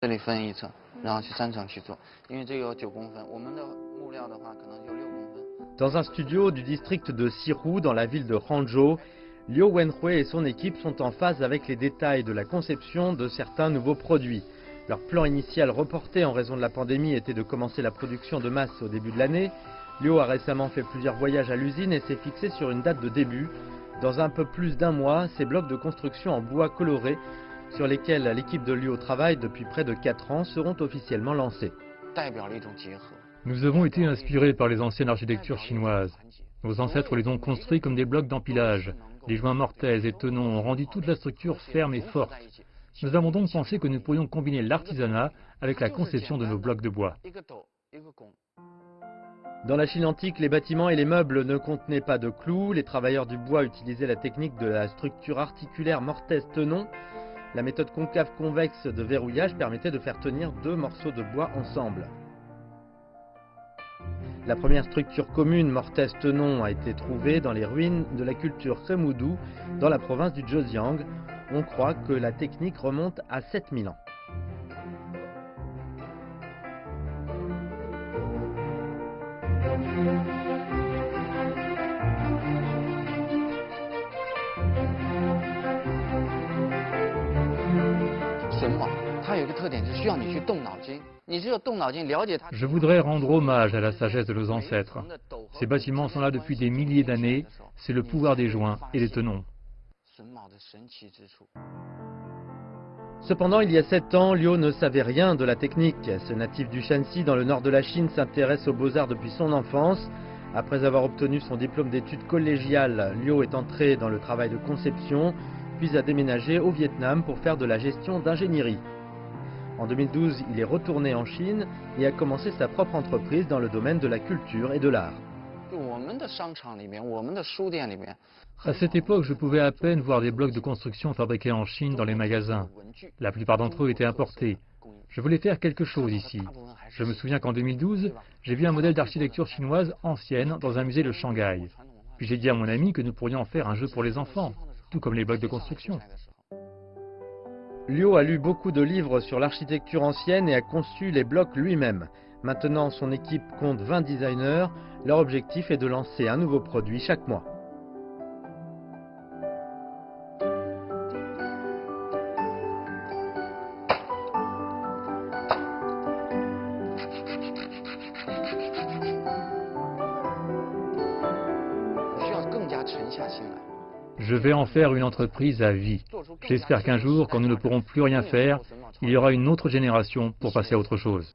这里分一层，然后去3层去做，因为这个有9公分，我们的木料的话可能就6公分。Dans un studio du district de Sirou, dans la ville de Hangzhou, Liu Wenhui et son équipe sont en phase avec les détails de la conception de certains nouveaux produits. Leur plan initial reporté en raison de la pandémie était de commencer la production de masse au début de l'année. Liu a récemment fait plusieurs voyages à l'usine et s'est fixé sur une date de début. Dans un peu plus d'1 mois, ces blocs de construction en bois coloré, sur lesquels l'équipe de Liu travaille depuis près de 4 ans, seront officiellement lancés. Nous avons été inspirés par les anciennes architectures chinoises. Nos ancêtres les ont construits comme des blocs d'empilage. Les joints mortaise et tenons ont rendu toute la structure ferme et forte. Nous avons donc pensé que nous pourrions combiner l'artisanat avec la conception de nos blocs de bois. Dans la Chine antique, les bâtiments et les meubles ne contenaient pas de clous. Les travailleurs du bois utilisaient la technique de la structure articulaire mortaise-tenon. La méthode concave-convexe de verrouillage permettait de faire tenir 2 morceaux de bois ensemble. La première structure commune mortaise-tenon a été trouvée dans les ruines de la culture Hemudu, dans la province du Zhejiang. On croit que la technique remonte à 7000 ans. Je voudrais rendre hommage à la sagesse de nos ancêtres. Ces bâtiments sont là depuis des milliers d'années. C'est le pouvoir des joints et des tenons. Cependant, il y a 7 ans, Liu ne savait rien de la technique. Ce natif du Shanxi, dans le nord de la Chine, s'intéresse aux beaux-arts depuis son enfance. Après avoir obtenu son diplôme d'études collégiales, Liu est entré dans le travail de conception, puis a déménagé au Vietnam pour faire de la gestion d'ingénierie. En 2012, il est retourné en Chine et a commencé sa propre entreprise dans le domaine de la culture et de l'art. À cette époque, je pouvais à peine voir des blocs de construction fabriqués en Chine dans les magasins. La plupart d'entre eux étaient importés. Je voulais faire quelque chose ici. Je me souviens qu'en 2012, j'ai vu un modèle d'architecture chinoise ancienne dans un musée de Shanghai. Puis j'ai dit à mon ami que nous pourrions en faire un jeu pour les enfants, tout comme les blocs de construction. Liu a lu beaucoup de livres sur l'architecture ancienne et a conçu les blocs lui-même. Maintenant, son équipe compte 20 designers. Leur objectif est de lancer un nouveau produit chaque mois. Je vais en faire une entreprise à vie. J'espère qu'un jour, quand nous ne pourrons plus rien faire, il y aura une autre génération pour passer à autre chose.